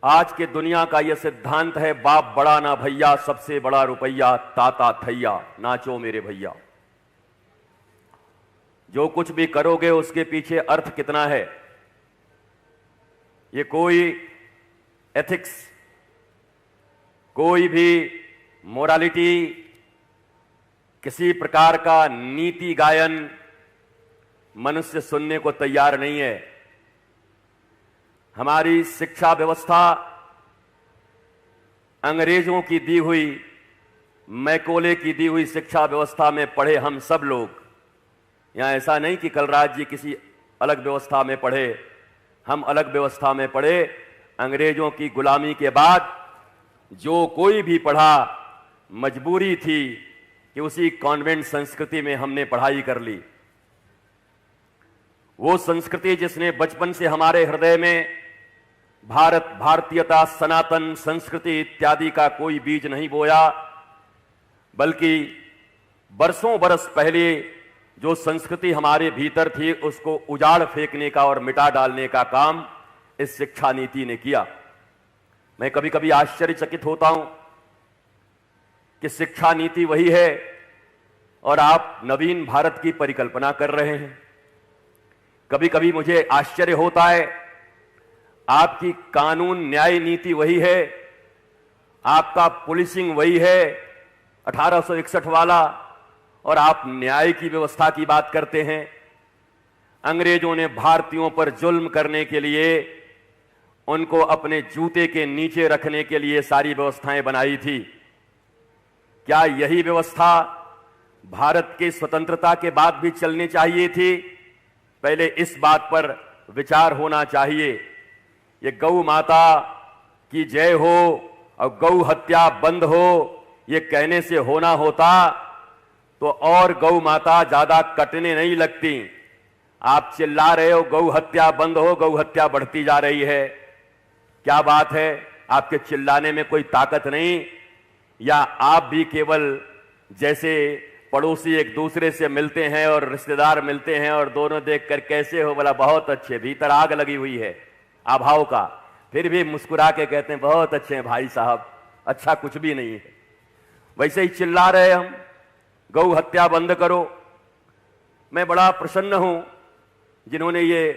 आज के दुनिया का यह सिद्धांत है, बाप बड़ा ना भैया, सबसे बड़ा रुपया ताता थैया, नाचो मेरे भैया। जो कुछ भी करोगे उसके पीछे अर्थ कितना है। ये कोई एथिक्स, कोई भी मोरालिटी, किसी प्रकार का नीति गायन मनुष्य सुनने को तैयार नहीं है। हमारी शिक्षा व्यवस्था अंग्रेजों की दी हुई, मैकोले की दी हुई शिक्षा व्यवस्था में पढ़े हम सब लोग। यहां ऐसा नहीं कि कलराज जी किसी अलग व्यवस्था में पढ़े, हम अलग व्यवस्था में पढ़े। अंग्रेजों की गुलामी के बाद जो कोई भी पढ़ा, मजबूरी थी कि उसी कॉन्वेंट संस्कृति में हमने पढ़ाई कर ली। वो संस्कृति जिसने बचपन से हमारे हृदय में भारत, भारतीयता, सनातन संस्कृति इत्यादि का कोई बीज नहीं बोया, बल्कि बरसों बरस पहले जो संस्कृति हमारे भीतर थी उसको उजाड़ फेंकने का और मिटा डालने का काम इस शिक्षा नीति ने किया। मैं कभी कभी आश्चर्यचकित होता हूं कि शिक्षा नीति वही है और आप नवीन भारत की परिकल्पना कर रहे हैं। कभी कभी मुझे आश्चर्य होता है, आपकी कानून न्याय नीति वही है, आपका पुलिसिंग वही है 1861 वाला, और आप न्याय की व्यवस्था की बात करते हैं। अंग्रेजों ने भारतीयों पर जुल्म करने के लिए, उनको अपने जूते के नीचे रखने के लिए सारी व्यवस्थाएं बनाई थी। क्या यही व्यवस्था भारत की स्वतंत्रता के बाद भी चलनी चाहिए थी? पहले इस बात पर विचार होना चाहिए। ये गौ माता की जय हो और गौ हत्या बंद हो, ये कहने से होना होता तो और गौ माता ज्यादा कटने नहीं लगती। आप चिल्ला रहे हो गौ हत्या बंद हो, गौ हत्या बढ़ती जा रही है। क्या बात है? आपके चिल्लाने में कोई ताकत नहीं, या आप भी केवल जैसे पड़ोसी एक दूसरे से मिलते हैं और रिश्तेदार मिलते हैं और दोनों देखकर कैसे हो, बोला बहुत अच्छे, भीतर आग लगी हुई है अभाव का, फिर भी मुस्कुरा के कहते हैं बहुत अच्छे हैं भाई साहब, अच्छा कुछ भी नहीं है। वैसे ही चिल्ला रहे हम गौ हत्या बंद करो। मैं बड़ा प्रसन्न हूं जिन्होंने ये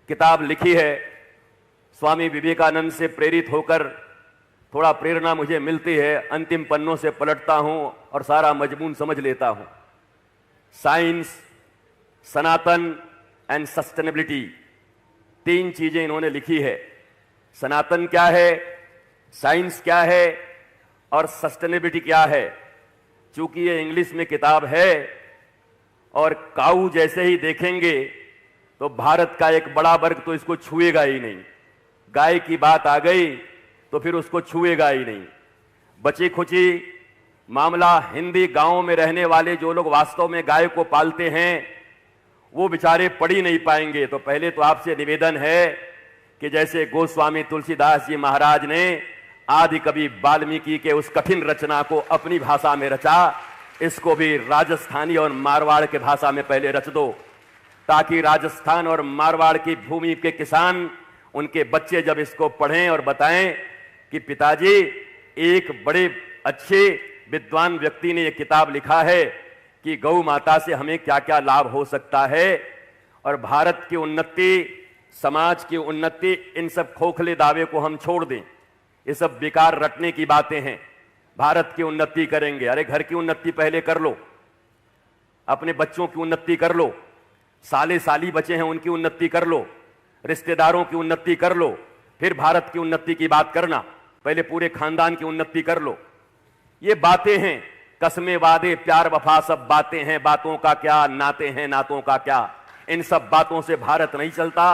किताब लिखी है। स्वामी विवेकानंद से प्रेरित होकर थोड़ा प्रेरणा मुझे मिलती है, अंतिम पन्नों से पलटता हूं और सारा मजमून समझ लेता हूं। साइंस, सनातन एंड सस्टेनेबिलिटी, तीन चीजें इन्होंने लिखी है। सनातन क्या है, साइंस क्या है और सस्टेनेबिलिटी क्या है। चूंकि ये इंग्लिश में किताब है और काऊ जैसे ही देखेंगे तो भारत का एक बड़ा वर्ग तो इसको छुएगा ही नहीं। गाय की बात आ गई तो फिर उसको छुएगा ही नहीं। बची खुची मामला हिंदी गांवों में रहने वाले जो लोग वास्तव में गाय को पालते हैं वो बेचारे पढ़ ही नहीं पाएंगे। तो पहले तो आपसे निवेदन है कि जैसे गोस्वामी तुलसीदास जी महाराज ने आदि कवि वाल्मीकि के उस कठिन रचना को अपनी भाषा में रचा, इसको भी राजस्थानी और मारवाड़ के भाषा में पहले रच दो, ताकि राजस्थान और मारवाड़ की भूमि के किसान, उनके बच्चे जब इसको पढ़ें और बताएं कि पिताजी एक बड़े अच्छे विद्वान व्यक्ति ने यह किताब लिखा है कि गौ माता से हमें क्या क्या लाभ हो सकता है, और भारत की उन्नति, समाज की उन्नति, इन सब खोखले दावे को हम छोड़ दें। ये सब बेकार रटने की बातें हैं। भारत की उन्नति करेंगे, अरे घर की उन्नति पहले कर लो, अपने बच्चों की उन्नति कर लो, साले साली बचे हैं उनकी उन्नति कर लो, रिश्तेदारों की उन्नति कर लो, फिर भारत की उन्नति की बात करना। पहले पूरे खानदान की उन्नति कर लो। ये बातें हैं, कसमें वादे प्यार वफा सब बातें हैं, बातों का क्या, नाते हैं नातों का क्या। इन सब बातों से भारत नहीं चलता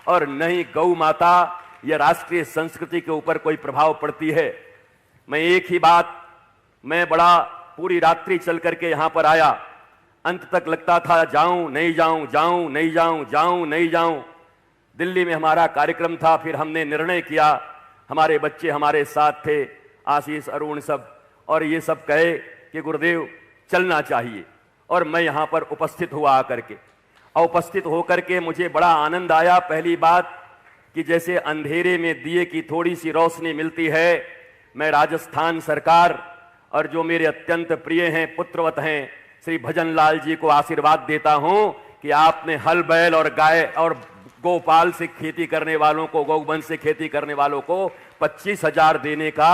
और न ही गौ माता या राष्ट्रीय संस्कृति के ऊपर कोई प्रभाव पड़ती है। मैं एक ही बात, मैं बड़ा पूरी रात्रि चल करके यहां पर आया, अंत तक लगता था जाऊं नहीं जाऊं, जाऊं नहीं जाऊं, जाऊं नहीं जाऊं। दिल्ली में हमारा कार्यक्रम था, फिर हमने निर्णय किया, हमारे बच्चे हमारे साथ थे, आशीष, अरुण सब, और ये सब कहे कि गुरुदेव चलना चाहिए। और मैं यहां पर उपस्थित हुआ आकर के, और उपस्थित होकर के मुझे बड़ा आनंद आया। पहली बात कि जैसे अंधेरे में दिए की थोड़ी सी रोशनी मिलती है, मैं राजस्थान सरकार और जो मेरे अत्यंत प्रिय हैं, पुत्रवत हैं, श्री भजन लाल जी को आशीर्वाद देता हूं कि आपने हल बैल और गाय और गोपाल से खेती करने वालों को, गौवंश से खेती करने वालों को 25,000 देने का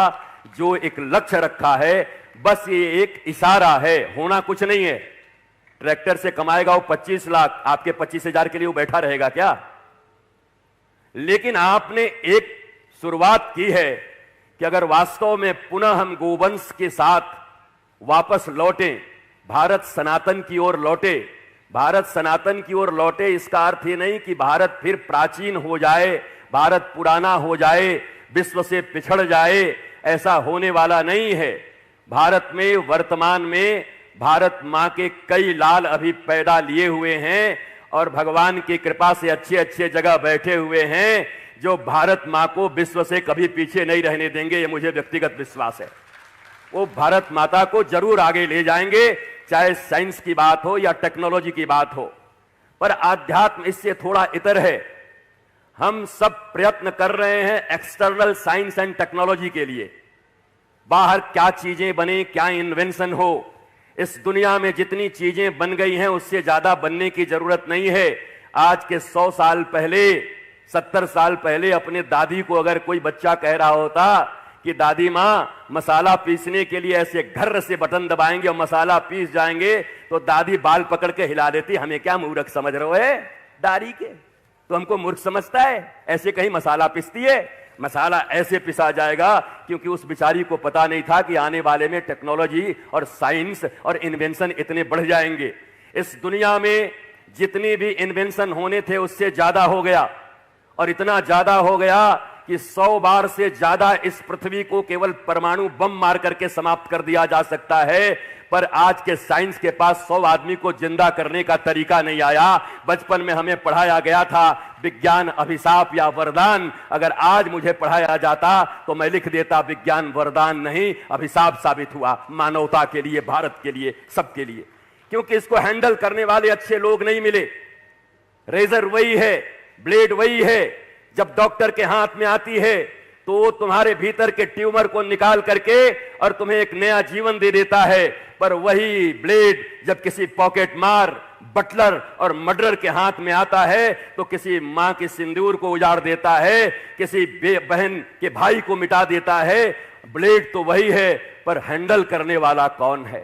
जो एक लक्ष्य रखा है, बस ये एक इशारा है, होना कुछ नहीं है। ट्रैक्टर से कमाएगा वो 25 लाख, आपके 25,000 के लिए वो बैठा रहेगा क्या? लेकिन आपने एक शुरुआत की है कि अगर वास्तव में पुनः हम गोवंश के साथ वापस लौटें, भारत सनातन की ओर लौटे, भारत सनातन की ओर लौटे, इसका अर्थ ये नहीं कि भारत फिर प्राचीन हो जाए, भारत पुराना हो जाए, विश्व से पिछड़ जाए, ऐसा होने वाला नहीं है। भारत में वर्तमान में भारत मां के कई लाल अभी पैदा लिए हुए हैं और भगवान की कृपा से अच्छे अच्छे जगह बैठे हुए हैं जो भारत मां को विश्व से कभी पीछे नहीं रहने देंगे, ये मुझे व्यक्तिगत विश्वास है। वो भारत माता को जरूर आगे ले जाएंगे, चाहे साइंस की बात हो या टेक्नोलॉजी की बात हो। पर आध्यात्म इससे थोड़ा इतर है। हम सब प्रयत्न कर रहे हैं एक्सटर्नल साइंस एंड टेक्नोलॉजी के लिए, बाहर क्या चीजें बने, क्या इन्वेंशन हो। इस दुनिया में जितनी चीजें बन गई हैं उससे ज्यादा बनने की जरूरत नहीं है। आज के 100 साल पहले, 70 साल पहले अपने दादी को अगर कोई बच्चा कह रहा होता कि दादी मां मसाला पीसने के लिए ऐसे घर से बटन दबाएंगे और मसाला पीस जाएंगे, तो दादी बाल पकड़ के हिला देती, हमें क्या मूर्ख समझ रहे हो दारी के, तो हमको मूर्ख समझता है, ऐसे कहीं मसाला पिसती है? मसाला ऐसे पिसा जाएगा क्योंकि उस बिचारी को पता नहीं था कि आने वाले में टेक्नोलॉजी और साइंस और इन्वेंशन इतने बढ़ जाएंगे। इस दुनिया में जितनी भी इन्वेंशन होने थे उससे ज्यादा हो गया, और इतना ज्यादा हो गया कि 100 बार से ज्यादा इस पृथ्वी को केवल परमाणु बम मार करके समाप्त कर दिया जा सकता है। पर आज के साइंस के पास 100 आदमी को जिंदा करने का तरीका नहीं आया। बचपन में हमें पढ़ाया गया था विज्ञान अभिशाप या वरदान। अगर आज मुझे पढ़ाया जाता तो मैं लिख देता विज्ञान वरदान नहीं, अभिशाप साबित हुआ मानवता के लिए, भारत के लिए, सबके लिए। क्योंकि इसको हैंडल करने वाले अच्छे लोग नहीं मिले। रेजर वही है, ब्लेड वही है, जब डॉक्टर के हाथ में आती है तो वो तुम्हारे भीतर के ट्यूमर को निकाल करके और तुम्हें एक नया जीवन दे देता है। पर वही ब्लेड जब किसी पॉकेट मार, बटलर और मर्डरर के हाथ में आता है तो किसी मां के सिंदूर को उजाड़ देता है, किसी बहन के भाई को मिटा देता है। ब्लेड तो वही है, पर हैंडल करने वाला कौन है?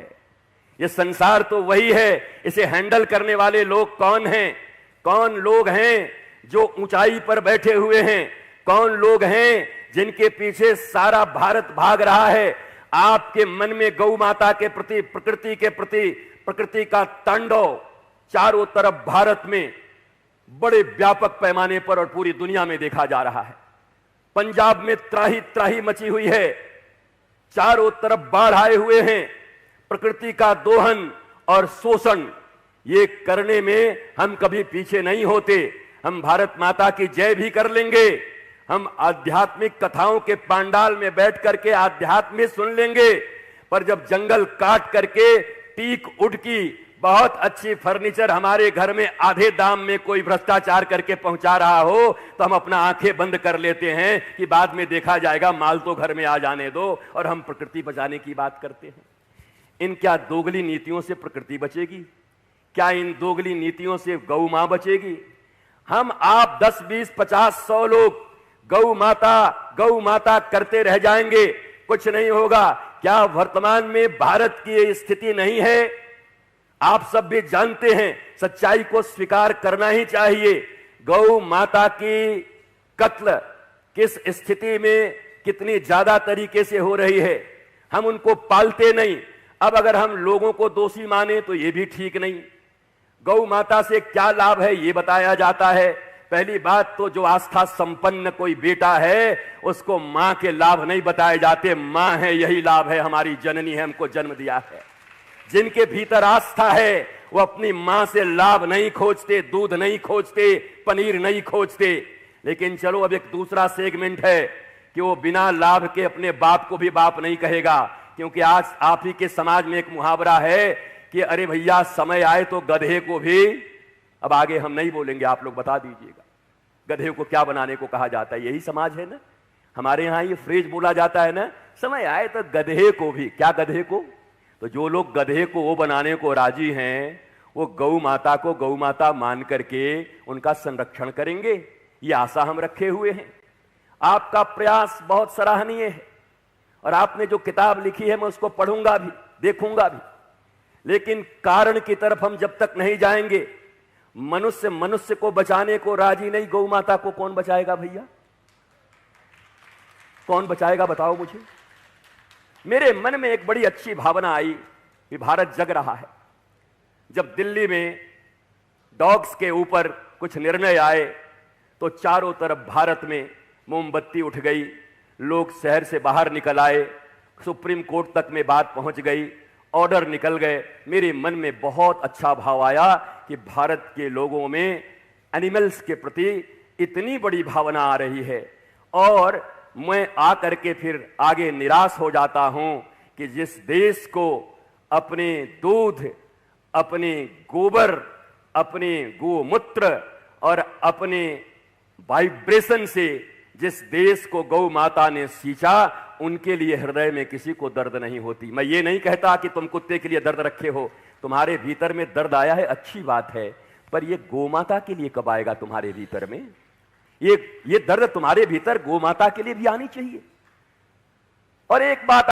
ये संसार तो वही है, इसे हैंडल करने वाले लोग कौन हैं? कौन लोग हैं जो ऊंचाई पर बैठे हुए हैं? कौन लोग हैं जिनके पीछे सारा भारत भाग रहा है? आपके मन में गौ माता के प्रति, प्रकृति के प्रति, प्रकृति का तांडव चारों तरफ भारत में बड़े व्यापक पैमाने पर और पूरी दुनिया में देखा जा रहा है। पंजाब में त्राही त्राही मची हुई है, चारों तरफ बाढ़ आए हुए हैं। प्रकृति का दोहन और शोषण ये करने में हम कभी पीछे नहीं होते। हम भारत माता की जय भी कर लेंगे, हम आध्यात्मिक कथाओं के पांडाल में बैठ करके आध्यात्मिक सुन लेंगे, पर जब जंगल काट करके टीक उड की बहुत अच्छी फर्नीचर हमारे घर में आधे दाम में कोई भ्रष्टाचार करके पहुंचा रहा हो तो हम अपना आंखें बंद कर लेते हैं कि बाद में देखा जाएगा, माल तो घर में आ जाने दो, और हम प्रकृति बचाने की बात करते हैं। इन क्या दोगली नीतियों से प्रकृति बचेगी? क्या इन दोगली नीतियों से गौ मां बचेगी? हम आप 10, 20, 50, 100 लोग गौ माता करते रह जाएंगे, कुछ नहीं होगा। क्या वर्तमान में भारत की ये स्थिति नहीं है? आप सब भी जानते हैं, सच्चाई को स्वीकार करना ही चाहिए। गौ माता की कत्ल किस स्थिति में कितनी ज्यादा तरीके से हो रही है। हम उनको पालते नहीं। अब अगर हम लोगों को दोषी माने तो ये भी ठीक नहीं। गौ माता से क्या लाभ है ये बताया जाता है। पहली बात तो जो आस्था संपन्न कोई बेटा है उसको मां के लाभ नहीं बताए जाते। मां है, यही लाभ है, हमारी जननी है, हमको जन्म दिया है। जिनके भीतर आस्था है वो अपनी मां से लाभ नहीं खोजते, दूध नहीं खोजते, पनीर नहीं खोजते। लेकिन चलो अब एक दूसरा सेगमेंट है कि वो बिना लाभ के अपने बाप को भी बाप नहीं कहेगा। क्योंकि आज आप ही के समाज में एक मुहावरा है कि अरे भैया समय आए तो गधे को भी, अब आगे हम नहीं बोलेंगे, आप लोग बता दीजिएगा। गधे को क्या बनाने को कहा जाता है? यही समाज है ना। हमारे यहां ये फ्रेज बोला जाता है ना, समय आए तो गधे को भी, क्या गधे को? तो जो लोग गधे को वो बनाने को राजी हैं, वो गौ माता को गौ माता मान करके उनका संरक्षण करेंगे, ये आशा हम रखे हुए हैं। आपका प्रयास बहुत सराहनीय है और आपने जो किताब लिखी है मैं उसको पढ़ूंगा भी, देखूंगा भी, लेकिन कारण की तरफ हम जब तक नहीं जाएंगे, मनुष्य मनुष्य को बचाने को राजी नहीं, गौ माता को कौन बचाएगा भैया? कौन बचाएगा बताओ मुझे। मेरे मन में एक बड़ी अच्छी भावना आई कि भारत जग रहा है। जब दिल्ली में डॉग्स के ऊपर कुछ निर्णय आए तो चारों तरफ भारत में मोमबत्ती उठ गई, लोग शहर से बाहर निकल आए, सुप्रीम कोर्ट तक में बात पहुंच गई, ऑर्डर निकल गए। मेरे मन में बहुत अच्छा भाव आया कि भारत के लोगों में एनिमल्स के प्रति इतनी बड़ी भावना आ रही है। और मैं आकर के फिर आगे निराश हो जाता हूं कि जिस देश को अपने दूध, अपने गोबर, अपने गोमूत्र और अपने वाइब्रेशन से जिस देश को गौ माता ने सींचा, उनके लिए हृदय में किसी को दर्द नहीं होती। मैं ये नहीं कहता कि तुम कुत्ते के लिए दर्द रखे हो, तुम्हारे भीतर में दर्द आया है, अच्छी बात है, पर ये गौ माता के लिए कब आएगा तुम्हारे भीतर में? ये दर्द तुम्हारे भीतर गौ माता के लिए भी आनी चाहिए। और एक बात